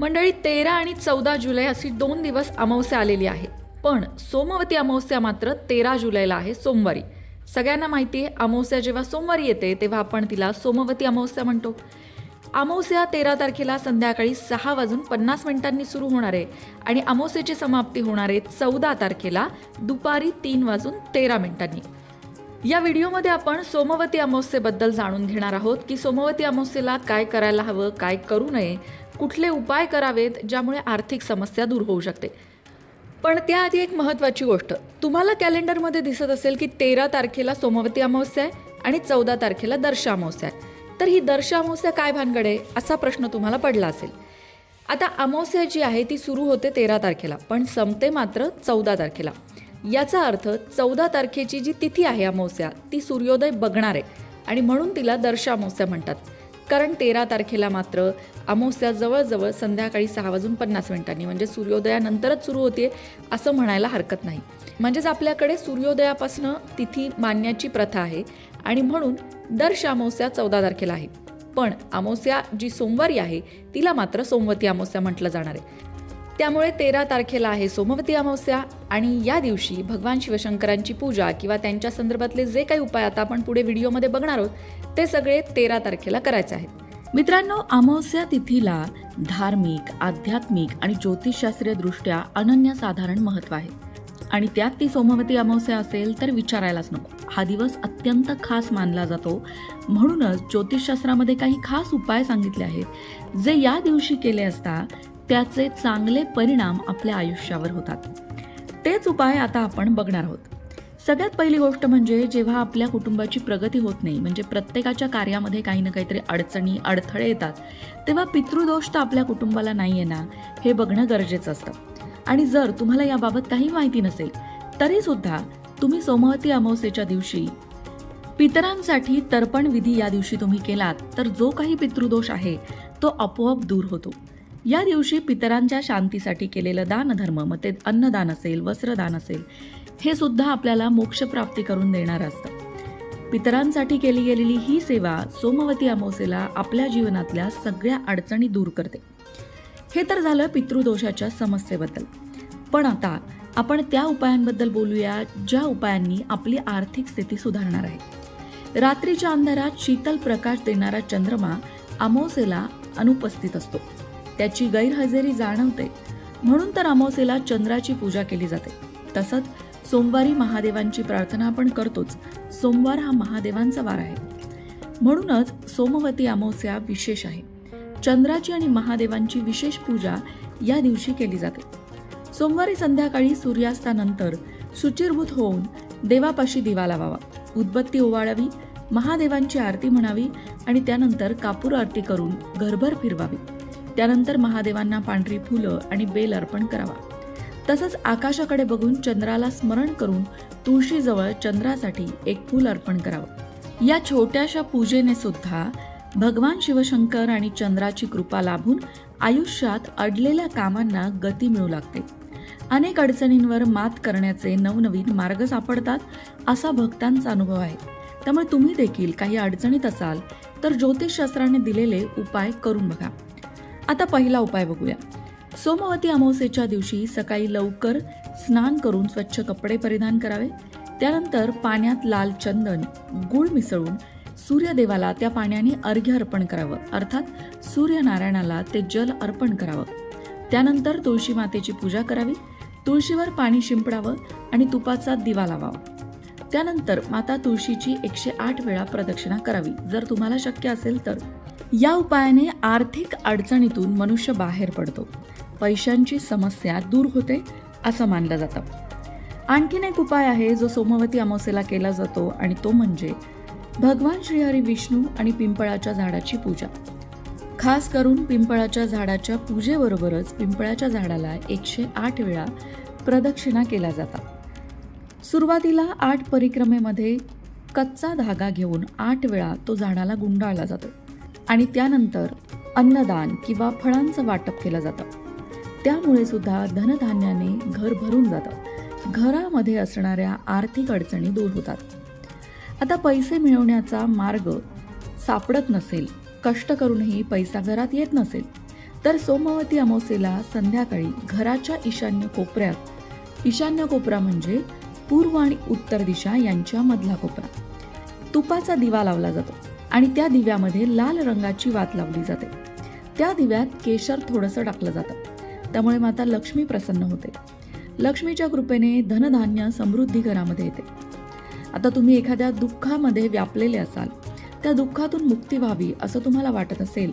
मंडळी 13 आणि 14 जुलै अशी 2 दिवस अमावस्या आलेली आहे. पण सोमवती अमावस्या मात्र 13 जुलैला आहे, सोमवारी. सगळ्यांना माहिती आहे अमावस्या जेव्हा सोमवारी येते तेव्हा आपण तिला सोमवती अमावस्या म्हणतो. अमावस्या 13 तारखेला संध्याकाळी 6:50 सुरू होणार आहे आणि अमावस्येची समाप्ती होणार आहे 14 तारखेला दुपारी 3:13. या व्हिडिओमध्ये आपण सोमवती अमावस्येबद्दल जाणून घेणार आहोत की सोमवती अमावस्येला काय करायला हवं, काय करू नये, कुठले उपाय करावेत ज्यामुळे आर्थिक समस्या दूर होऊ शकते. पण त्याआधी एक महत्त्वाची गोष्ट, तुम्हाला कॅलेंडरमध्ये दिसत असेल की 13 तारखेला सोमवती अमावस्या आहे आणि 14 तारखेला दर्शा अमावस्या आहे. तर ही दर्शा अमावस्या काय भानगड आहे असा प्रश्न तुम्हाला पडला असेल. आता अमावस्या जी आहे ती सुरू होते 13 तारखेला पण संपते मात्र 14 तारखेला. याचा अर्थ 14 तारखेची जी तिथी आहे अमावस्या ती सूर्योदय बघणार आहे आणि म्हणून तिला दर्शा अमावस्या म्हणतात. कारण 13 तारखेला मात्र अमावस्या जवळजवळ संध्याकाळी 6:50 म्हणजे सूर्योदयानंतरच सुरू होते असं म्हणायला हरकत नाही. म्हणजेच आपल्याकडे सूर्योदयापासून तिथी मानण्याची प्रथा आहे आणि म्हणून दर्शा अमावस्या 14 तारखेला आहे. पण अमावस्या जी सोमवारी आहे तिला मात्र सोमवती अमावस्या म्हटलं जाणार आहे. त्यामुळे 13 तारखेला आहे सोमवती अमावस्या आणि या दिवशी भगवान शिवशंकरांची पूजा किंवा त्यांच्या संदर्भातले जे काही उपाय आता आपण पुढे व्हिडिओमध्ये बघणार आहोत ते सगळे 13 तारखेला करायचे आहेत. मित्रांनो, अमावस्या तिथीला धार्मिक, आध्यात्मिक आणि ज्योतिषशास्त्रीय दृष्ट्या अनन्यसाधारण महत्त्व आहे आणि त्यात ती सोमवती अमावस्या असेल तर विचारायलाच नको. हा दिवस अत्यंत खास मानला जातो. म्हणूनच ज्योतिषशास्त्रामध्ये काही खास उपाय सांगितले आहेत जे या दिवशी केले असता त्याचे चांगले परिणाम आपल्या आयुष्यावर होतात. तेच उपाय आता आपण बघणार आहोत. सगळ्यात पहिली गोष्ट म्हणजे जेव्हा आपल्या कुटुंबाची प्रगती होत नाही, म्हणजे प्रत्येकाच्या कार्यामध्ये काही ना काहीतरी अडचणी, अडथळे येतात, तेव्हा पितृदोष तर आपल्या कुटुंबाला नाही आहे ना हे बघणं गरजेचं असतं. आणि जर तुम्हाला याबाबत काही माहिती नसेल तरी सुद्धा तुम्ही सोमवती अमावस्येच्या दिवशी पितरांसाठी तर्पण विधी या दिवशी तुम्ही केलात तर जो काही पितृदोष आहे तो आपोआप दूर होतो. या दिवशी पितरांच्या शांतीसाठी केलेलं दानधर्म, मग ते अन्नदान असेल, वस्त्रदान असेल, हे सुद्धा आपल्याला मोक्षप्राप्ती करून देणारं असतं. पितरांसाठी केली गेलेली ही सेवा सोमवती अमावस्येला आपल्या जीवनातल्या सगळ्या अडचणी दूर करते. हे तर झालं पितृदोषाच्या समस्येबद्दल. पण आता आपण त्या उपायांबद्दल बोलूया ज्या उपायांनी आपली आर्थिक स्थिती सुधारणार आहे. रात्रीच्या अंधारात शीतल प्रकाश देणारा चंद्रमा अमावस्येला अनुपस्थित असतो. त्याची गैरहजेरी जाणवते. म्हणून तर अमावस्येला चंद्राची पूजा केली जाते. तसंच सोमवारी महादेवांची प्रार्थना आपण करतोच. सोमवार हा महादेवांचा वार आहे. म्हणूनच सोमवती अमावस्या विशेष आहे. चंद्राची आणि महादेवांची विशेष पूजा या दिवशी केली जाते. सोमवारी संध्याकाळी सूर्यास्तानंतर शुचिर्भूत होऊन देवापाशी दिवा लावावा, उदबत्ती ओवाळावी, महादेवांची आरती म्हणावी आणि त्यानंतर कापूर आरती करून घरभर फिरवावी. त्यानंतर महादेवांना पांढरी फुलं आणि बेल अर्पण करावा. तसंच आकाशाकडे बघून चंद्राला स्मरण करून तुळशीजवळ चंद्रासाठी एक फूल अर्पण करावं. या छोट्याशा पूजेने सुद्धा भगवान शिवशंकर आणि चंद्राची कृपा लाभून आयुष्यात अडलेल्या कामांना गती मिळू लागते. अनेक अडचणींवर मात करण्याचे नवनवीन मार्ग सापडतात असा भक्तांचा अनुभव आहे. त्यामुळे तुम्ही देखील काही अडचणीत असाल तर ज्योतिषशास्त्राने दिलेले उपाय करून बघा. आता पहिला उपाय बघूया. सोमवती अमावस्येच्या दिवशी सकाळी लवकर स्नान करून स्वच्छ कपडे परिधान करावे. त्यानंतर पाण्यात लाल चंदन, गूळ मिसळून सूर्यदेवाला त्या पाण्याने अर्घ्य अर्पण करावं, अर्थात सूर्यनारायणाला ते जल अर्पण करावं. त्यानंतर तुळशी मातेची पूजा करावी. तुळशीवर पाणी शिंपडावं आणि तुपाचा दिवा लावावा. त्यानंतर माता तुळशीची 108 वेळा प्रदक्षिणा करावी जर तुम्हाला शक्य असेल तर. या उपायाने आर्थिक अडचणीतून मनुष्य बाहेर पडतो. पैशांची समस्या दूर होते असं मानलं जातं. आणखीन एक उपाय आहे जो सोमवती अमावस्येला केला जातो आणि तो म्हणजे भगवान श्रीहरी विष्णू आणि पिंपळाच्या झाडाची पूजा. खास करून पिंपळाच्या झाडाच्या पूजेबरोबरच पिंपळाच्या झाडाला 108 वेळा प्रदक्षिणा केल्या जातात. सुरुवातीला 8 परिक्रमेमध्ये कच्चा धागा घेऊन 8 वेळा तो झाडाला गुंडाळला जातो आणि त्यानंतर अन्नदान किंवा फळांचं वाटप केलं जातं. त्यामुळे सुद्धा धनधान्याने घर भरून जातं. घरामध्ये असणाऱ्या आर्थिक अडचणी दूर होतात. आता पैसे मिळवण्याचा मार्ग सापडत नसेल, कष्ट करूनही पैसा घरात येत नसेल तर सोमवती अमावस्येला संध्याकाळी घराच्या ईशान्य कोपरा म्हणजे पूर्व आणि उत्तर दिशा यांच्या मधला कोपरा तुपाचा दिवा लावला जातो आणि त्या दिव्यामध्ये लाल रंगाची वात लावली जाते. त्या दिव्यात केशर थोडंसं टाकलं जातं. त्यामुळे माता लक्ष्मी प्रसन्न होते. लक्ष्मीच्या कृपेने धनधान्य समृद्धी घरामध्ये येते. आता तुम्ही एखाद्या दुःखामध्ये व्यापलेले असाल, त्या दुःखातून मुक्ती व्हावी असं तुम्हाला वाटत असेल,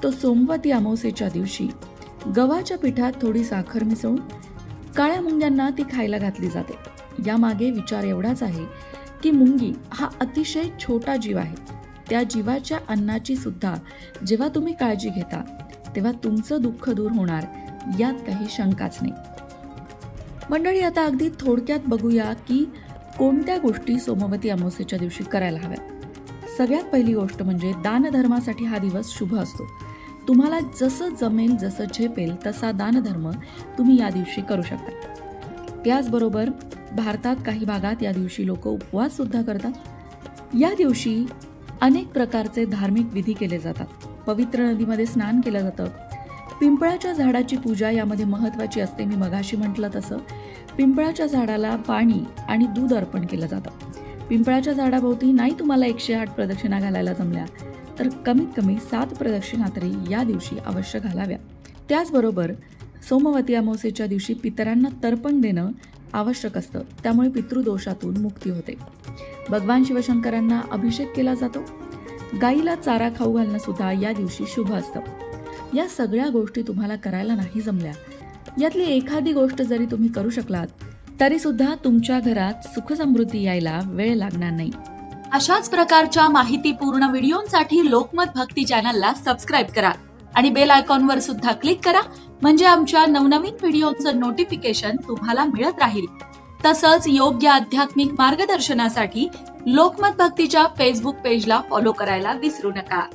तो सोमवती अमावस्येच्या दिवशी गव्हाच्या पिठात थोडी साखर मिसळून काळ्या मुंग्यांना ती खायला घातली जाते. यामागे विचार एवढाच आहे की मुंगी हा अतिशय छोटा जीव आहे. त्या जीवाच्या अन्नाची सुद्धा जेव्हा तुम्ही काळजी घेता तेव्हा तुमचं दुःख दूर होणार, यात काही शंकाच नाही. मंडळी, आता अगदी थोडक्यात बघूया की कोणत्या गोष्टी सोमवती अमावस्येच्या दिवशी करायला हव्या. सगळ्यात पहिली गोष्ट म्हणजे दानधर्मासाठी हा दिवस शुभ असतो. तुम्हाला जसं जमेल, जसं झेपेल तसा दानधर्म तुम्ही या दिवशी करू शकता. त्याचबरोबर भारतात काही भागात या दिवशी लोक उपवास सुद्धा करतात. या दिवशी अनेक प्रकारचे धार्मिक विधी केले जातात. पवित्र नदीमध्ये स्नान केलं जातं. पिंपळाच्या झाडाची पूजा यामध्ये महत्त्वाची असते. मी मगाशी म्हटलं तसं पिंपळाच्या झाडाला पाणी आणि दूध अर्पण केलं जातं. पिंपळाच्या झाडाभोवती नाही तुम्हाला 108 प्रदक्षिणा घालायला जमल्या तर कमीत कमी 7 प्रदक्षिणा तरी या दिवशी अवश्य घालाव्या. त्याचबरोबर सोमवती अमावस्येच्या दिवशी पितरांना तर्पण देणं आवश्यक असतं. त्यामुळे पितृदोषातून मुक्ती होते. भगवान शिवशंकरांना अभिषेक केला जातो. गाईला चारा खाऊ घालणं सुद्धा या दिवशी शुभ असतं. या सगळ्या गोष्टी तुम्हाला करायला नाही जमल्या, यातली एखादी गोष्ट जरी तुम्ही करू शकलात तरी सुद्धा तुमच्या घरात सुखसमृद्धी यायला वेळ लागणार नाही. अशाच प्रकारच्या माहितीपूर्ण व्हिडिओंसाठी लोकमत भक्ती चॅनलला सबस्क्राईब करा आणि बेल आयकॉनवर सुद्धा क्लिक करा, म्हणजे आमच्या नवनवीन व्हिडिओचं नोटिफिकेशन तुम्हाला मिळत राहील. तसंच योग्य आध्यात्मिक मार्गदर्शनासाठी लोकमत भक्तीच्या फेसबुक पेजला फॉलो करायला विसरू नका.